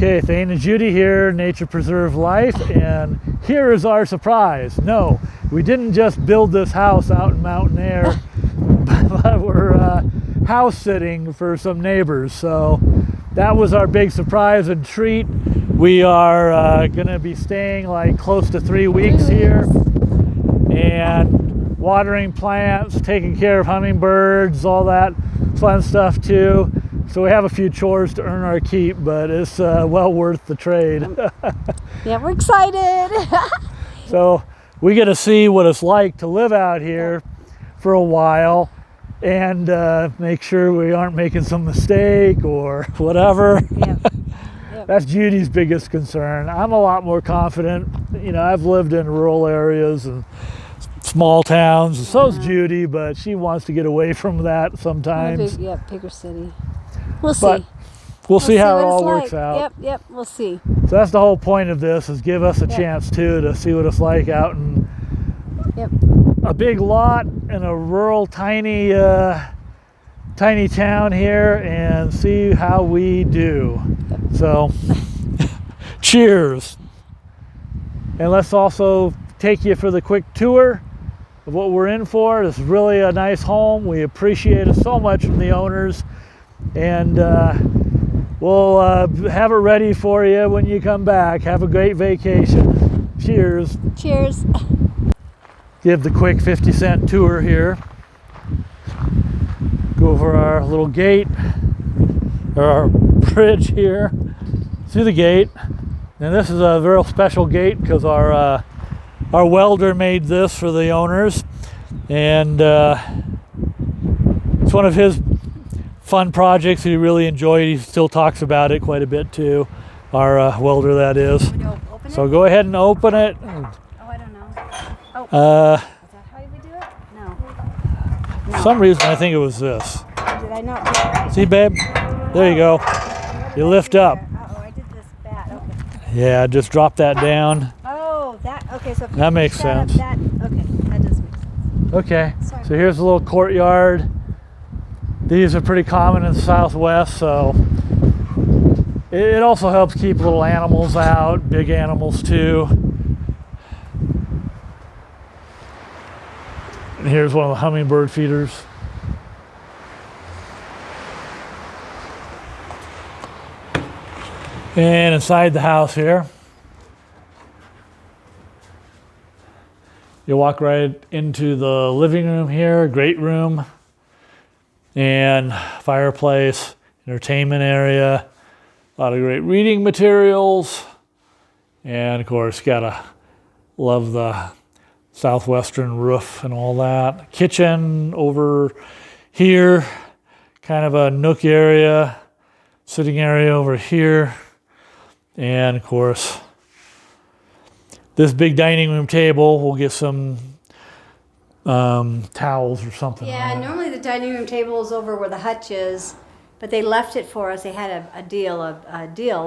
Okay, Thane and Judy here, Nature Preserve Life, and here is our surprise. No, we didn't just build this house out in mountain air, but we're house sitting for some neighbors. So that was our big surprise and treat. We are gonna be staying like close to 3 weeks here, and watering plants, taking care of hummingbirds, all that fun stuff too. So we have a few chores to earn our keep, but it's well worth the trade. Yeah, we're excited. So we get to see what it's like to live out here for a while and make sure we aren't making some mistake or whatever. Yep. That's Judy's biggest concern. I'm a lot more confident. You know, I've lived in rural areas and small towns, and so's Judy, but she wants to get away from that sometimes. Bigger city. We'll see. But we'll see how it all works out. Yep, we'll see. So that's the whole point of this, is give us a chance too to see what it's like out in a big lot in a rural tiny town here, and see how we do. So cheers. And let's also take you for the quick tour of what we're in for. This is really a nice home. We appreciate it so much from the owners, and we'll have it ready for you when you come back. Have a great vacation. Cheers. Cheers. Give the quick 50-cent tour here. Go over our little gate, or our bridge here, through the gate. And this is a very special gate because our welder made this for the owners, and it's one of his fun projects he really enjoyed. He still talks about it quite a bit too, our welder that is. So go ahead and open it. Oh, I don't know. Oh, is that how we do it? No. For some reason I think it was this. Did I not do it right? See, babe? There you go. You lift up. Oh, I did this bad. Okay. Yeah, just drop that down. Oh, that. Okay, so if That you makes push that up, sense. Okay, that does make sense. Okay, Sorry. so here's a little courtyard. These are pretty common in the Southwest, so it also helps keep little animals out, big animals too. And here's one of the hummingbird feeders. And inside the house here, you walk right into the living room here, great room, and fireplace, entertainment area, a lot of great reading materials, and of course, gotta love the southwestern roof and all that. Kitchen over here, kind of a nook area, sitting area over here, and of course, this big dining room table. We'll get some towels or something. Yeah, normally the dining room table is over where the hutch is, but they left it for us. They had a deal,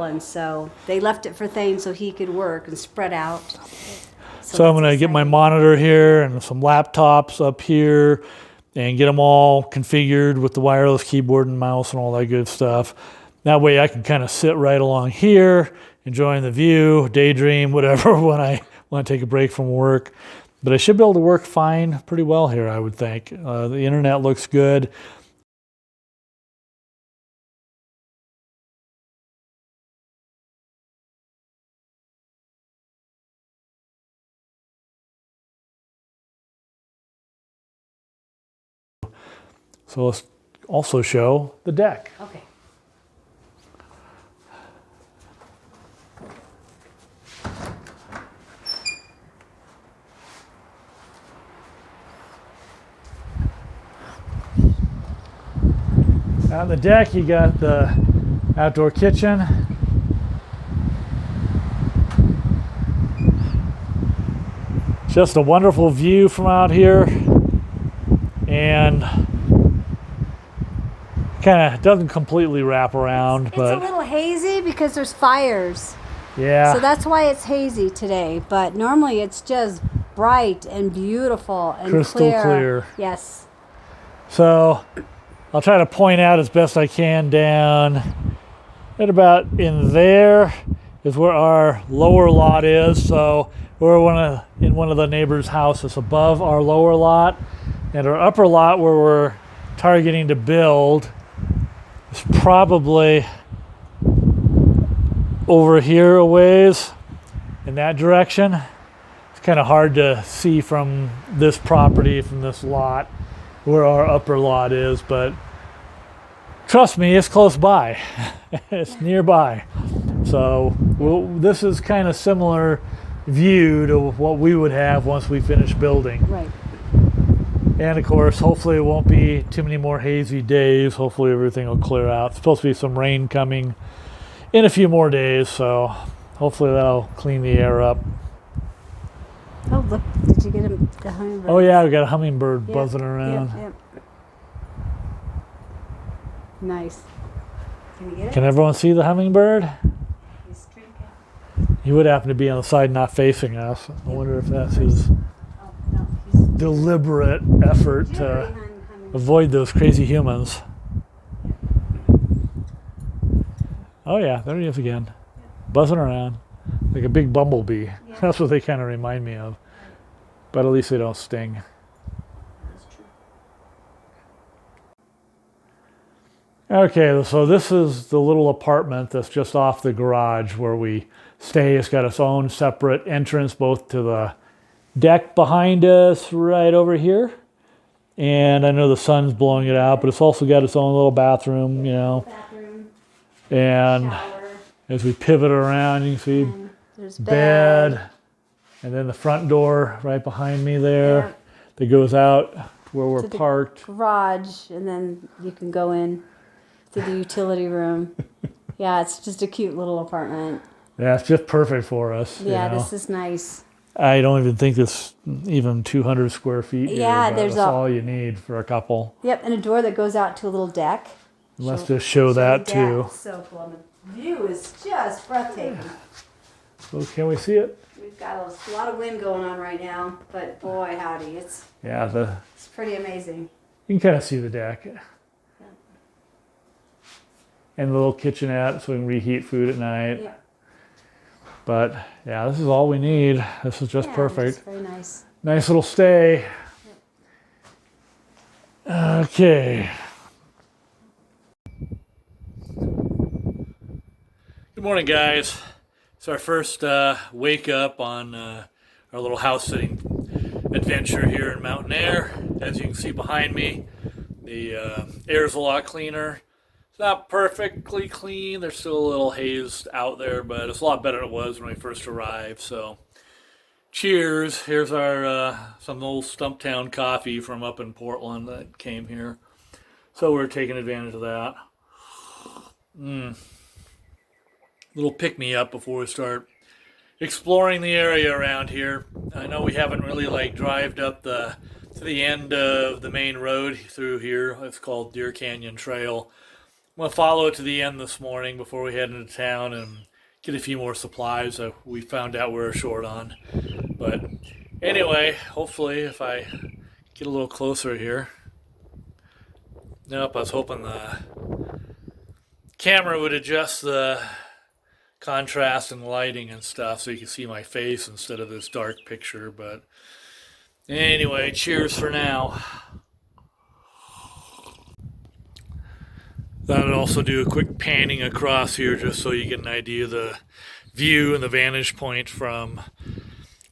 and so they left it for Thane so he could work and spread out. So I'm going to get my monitor here and some laptops up here and get them all configured with the wireless keyboard and mouse and all that good stuff. That way I can kind of sit right along here, enjoying the view, daydream, whatever, when I want to take a break from work. But I should be able to work fine, pretty well here, I would think. The internet looks good. So let's also show the deck. Okay. On the deck, you got the outdoor kitchen. Just a wonderful view from out here, and kind of doesn't completely wrap around, but it's a little hazy because there's fires. yeah. So that's why it's hazy today, but normally it's just bright and beautiful and Crystal clear. Yes. So I'll try to point out as best I can down Right about in there is where our lower lot is. So we're in one of the neighbors' houses above our lower lot, and our upper lot where we're targeting to build is probably over here a ways in that direction. It's kind of hard to see from this property, from this lot, where our upper lot is, but trust me, it's close by. It's nearby. So this is kind of similar view to what we would have once we finish building. Right. And of course, hopefully it won't be too many more hazy days. Hopefully everything will clear out. It's supposed to be some rain coming in a few more days, so hopefully that'll clean the air up. Oh, look, did you get the hummingbird? Oh yeah, we got a hummingbird Yep, buzzing around. Yep. Nice. Can you get it? Can everyone see the hummingbird? He's drinking. He would happen to be on the side not facing us. I wonder if that's his Oh, no, he's deliberate effort to avoid those crazy humans. Oh yeah, there he is again. Buzzing around like a big bumblebee. Yeah. That's what they kind of remind me of. But at least they don't sting. That's true. Okay, so this is the little apartment that's just off the garage where we stay. It's got its own separate entrance both to the deck behind us right over here. And I know the sun's blowing it out, but it's also got its own little bathroom, you know. Bathroom, And shower, as we pivot around, you can see and there's bed. and then the front door right behind me there Yeah. that goes out to where we're To the parked. garage, and then you can go in to the utility room. Yeah, it's just a cute little apartment. Yeah, it's just perfect for us. Yeah, you know. this is nice. I don't even think it's even 200 square feet here, Yeah, but there's that's a- all you need for a couple. Yep, and a door that goes out to a little deck. Let's just show that the too. deck. So cool. And the view is just breathtaking. So can we see it? We've got a lot of wind going on right now, but boy, howdy, it's Yeah, pretty amazing. you can kind of see the deck. And the little kitchenette so we can reheat food at night. Yeah, But yeah, this is all we need. This is just yeah, perfect. Very nice. Nice little stay. Okay. Good morning, guys. It's our first wake up on our little house sitting adventure here in Mountain Air. As you can see behind me, the air's a lot cleaner. It's not perfectly clean. There's still a little haze out there, but it's a lot better than it was when we first arrived. So, cheers. Here's our some old Stumptown coffee from up in Portland that came here. So we're taking advantage of that. Little pick-me-up before we start exploring the area around here. I know we haven't really drived up to the end of the main road through here. It's called Deer Canyon Trail. I'm going to follow it to the end this morning before we head into town and get a few more supplies that we found out we're short on. But anyway, hopefully if I get a little closer here. Nope, I was hoping the camera would adjust the contrast and lighting and stuff so you can see my face instead of this dark picture. But anyway, cheers for now. Thought I'd also do a quick panning across here just so you get an idea of the view and the vantage point from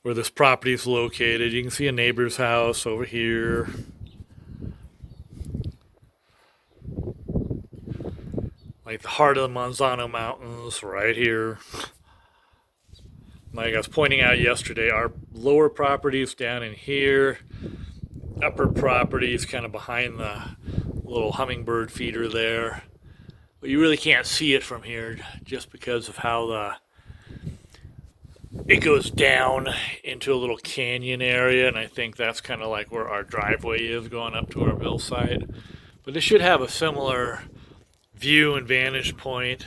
where this property is located. You can see a neighbor's house over here. Like the heart of the Manzano Mountains right here. Like I was pointing out yesterday, our lower property is down in here. Upper property is kind of behind the little hummingbird feeder there. But you really can't see it from here just because of how it goes down into a little canyon area, and I think that's kind of like where our driveway is going up to our mill site. But it should have a similar view and vantage point.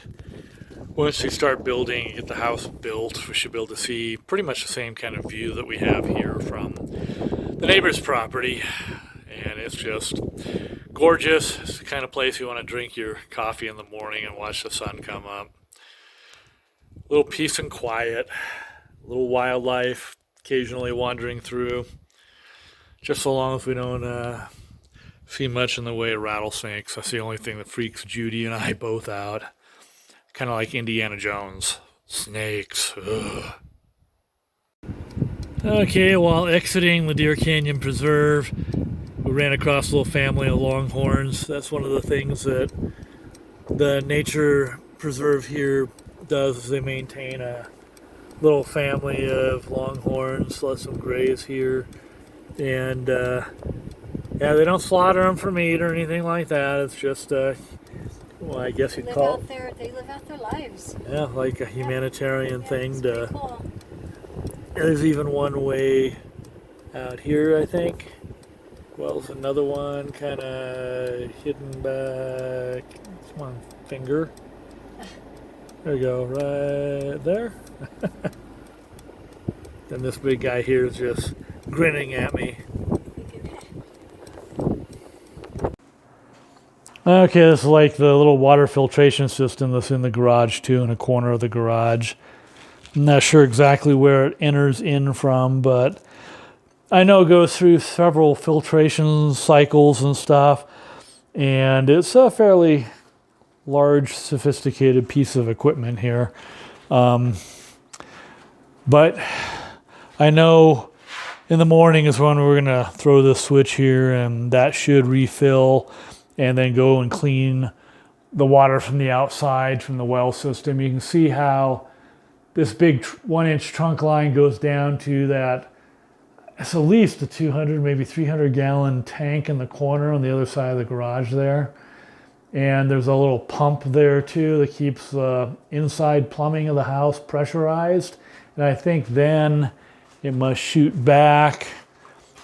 Once we start building and get the house built, we should be able to see pretty much the same kind of view that we have here from the neighbor's property. And it's just Gorgeous. It's the kind of place you want to drink your coffee in the morning and watch the sun come up. A little peace and quiet, a little wildlife occasionally wandering through. Just so long as we don't see much in the way of rattlesnakes. That's the only thing that freaks Judy and I both out. Kind of like Indiana Jones. Snakes. Ugh. Okay, while exiting the Deer Canyon Preserve, we ran across a little family of longhorns. That's one of the things that the nature preserve here does, is they maintain a little family of longhorns. Let them graze here. And yeah, they don't slaughter them for meat or anything like that. It's just, well, I guess you'd call it. They live out their lives. Yeah, like a humanitarian thing to. Cool. There's even one way out here, I think. Well, there's another one kind of hidden back. Come on, finger. There you go, right there. And this big guy here is just grinning at me. Okay, this is like the little water filtration system that's in the garage too, in a corner of the garage. I'm not sure exactly where it enters in from, but I know it goes through several filtration cycles and stuff, and it's a fairly large, sophisticated piece of equipment here. But I know in the morning is when we're going to throw the switch here, and that should refill and then go and clean the water from the outside from the well system. You can see how this big 1-inch trunk line goes down to that. It's at least a 200, maybe 300 gallon tank in the corner on the other side of the garage there. And there's a little pump there too that keeps the inside plumbing of the house pressurized. And I think then it must shoot back.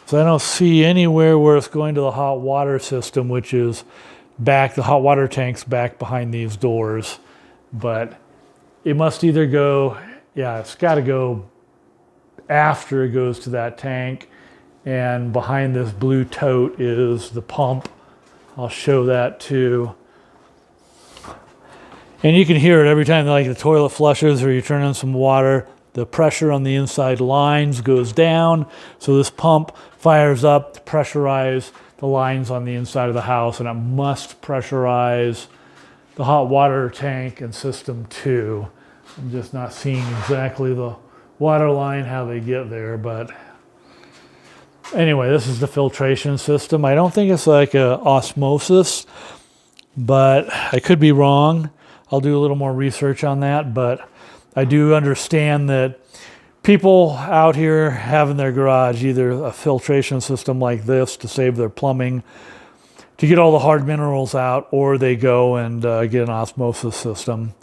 So I don't see anywhere where it's going to the hot water system, which is back, the hot water tank's back behind these doors. But it must either go, yeah, it's got to go after it goes to that tank. And behind this blue tote is the pump. I'll show that too. And you can hear it every time, like the toilet flushes or you turn on some water, the pressure on the inside lines goes down. So this pump fires up to pressurize the lines on the inside of the house, and it must pressurize the hot water tank and system too. I'm just not seeing exactly the water line, how they get there, but anyway, this is the filtration system. I don't think it's like a osmosis, but I could be wrong. I'll do a little more research on that, but I do understand that people out here have in their garage either a filtration system like this to save their plumbing, to get all the hard minerals out, or they go and get an osmosis system.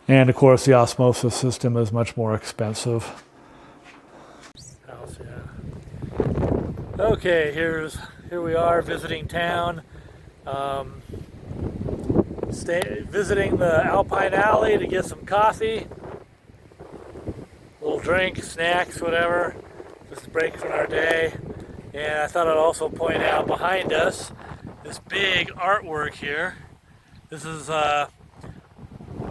And of course, the osmosis system is much more expensive. Okay, here we are visiting town. Visiting the Alpine Alley to get some coffee. A little drink, snacks, whatever. Just a break from our day. And I thought I'd also point out behind us this big artwork here. This is a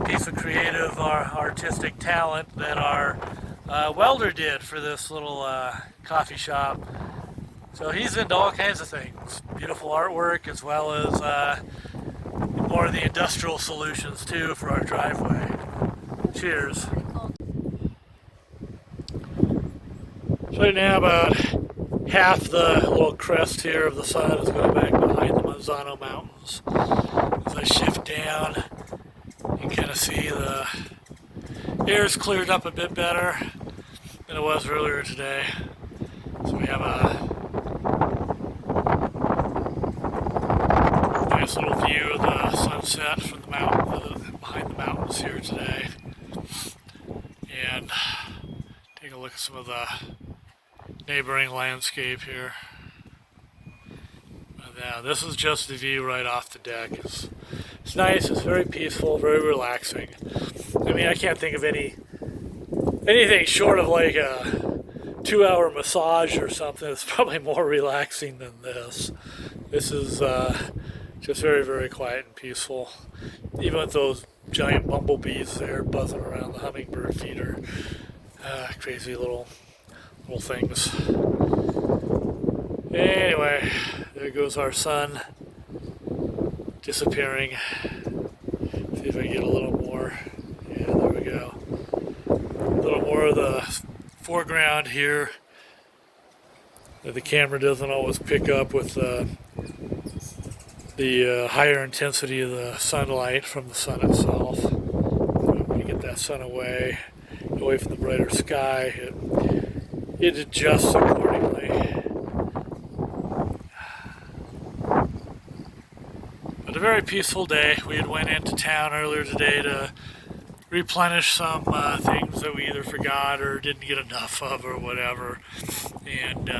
piece of creative artistic talent that our welder did for this little coffee shop. So he's into all kinds of things. Beautiful artwork, as well as more of the industrial solutions too for our driveway. Cheers. So right now about half the little crest here of the sun is going back behind the Manzano Mountains. As I shift down, you can kind of see the air's cleared up a bit better than it was earlier today. So we have a nice little view of the sunset from the mountain, behind the mountains here today. And take a look at some of the neighboring landscape here. But yeah, this is just the view right off the deck. It's nice, it's very peaceful, very relaxing. I mean, I can't think of anything short of like a 2-hour massage or something. It's probably more relaxing than this. This is Just very, very quiet and peaceful. Even with those giant bumblebees there buzzing around the hummingbird feeder. Crazy little things. Anyway, there goes our sun disappearing. See if I can get a little more. Yeah, there we go. A little more of the foreground here that the camera doesn't always pick up with the higher intensity of the sunlight from the sun itself. When you get that sun away from the brighter sky, it adjusts accordingly. But a very peaceful day. We had went into town earlier today to replenish some things that we either forgot or didn't get enough of or whatever. And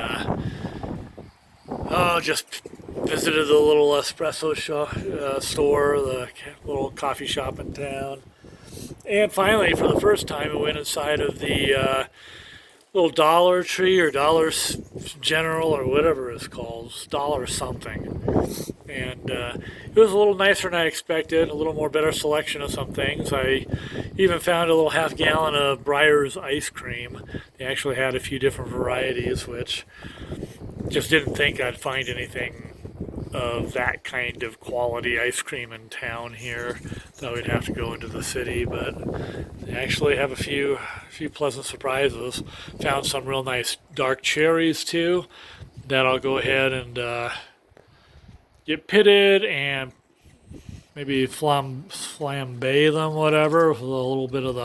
just visited the little espresso store, the little coffee shop in town. And finally, for the first time, we went inside of the little Dollar Tree or Dollar General or whatever it's called, Dollar something. And it was a little nicer than I expected, a little more better selection of some things. I even found a little half-gallon of Breyer's ice cream. They actually had a few different varieties, which just didn't think I'd find anything of that kind of quality ice cream in town here. Thought we'd have to go into the city, but they actually have a few pleasant surprises. Found some real nice dark cherries too that I'll go ahead and get pitted and maybe flambe them, whatever, with a little bit of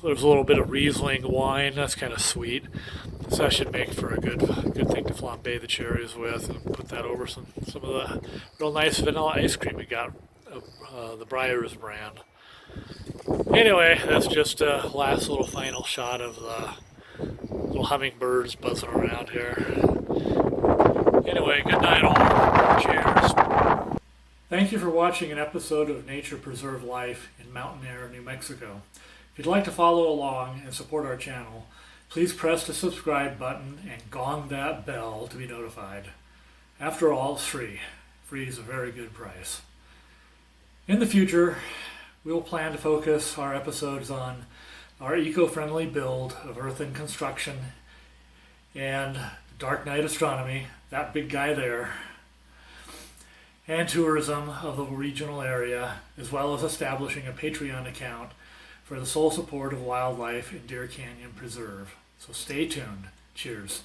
there's a little bit of Riesling wine. That's kind of sweet. So that should make for a good thing to flambe the cherries with, and put that over some of the real nice vanilla ice cream we got of the Breyer's brand. Anyway, that's just a last little final shot of the little hummingbirds buzzing around here. Anyway, good night all. Cheers. Thank you for watching an episode of Nature Preserve Life in Mountain Air, New Mexico. If you'd like to follow along and support our channel, please press the subscribe button and gong that bell to be notified. After all, it's free. Free is a very good price. In the future, we will plan to focus our episodes on our eco-friendly build of earthen construction and dark night astronomy, that big guy there, and tourism of the regional area, as well as establishing a Patreon account for the sole support of wildlife in Deer Canyon Preserve. So stay tuned. Cheers.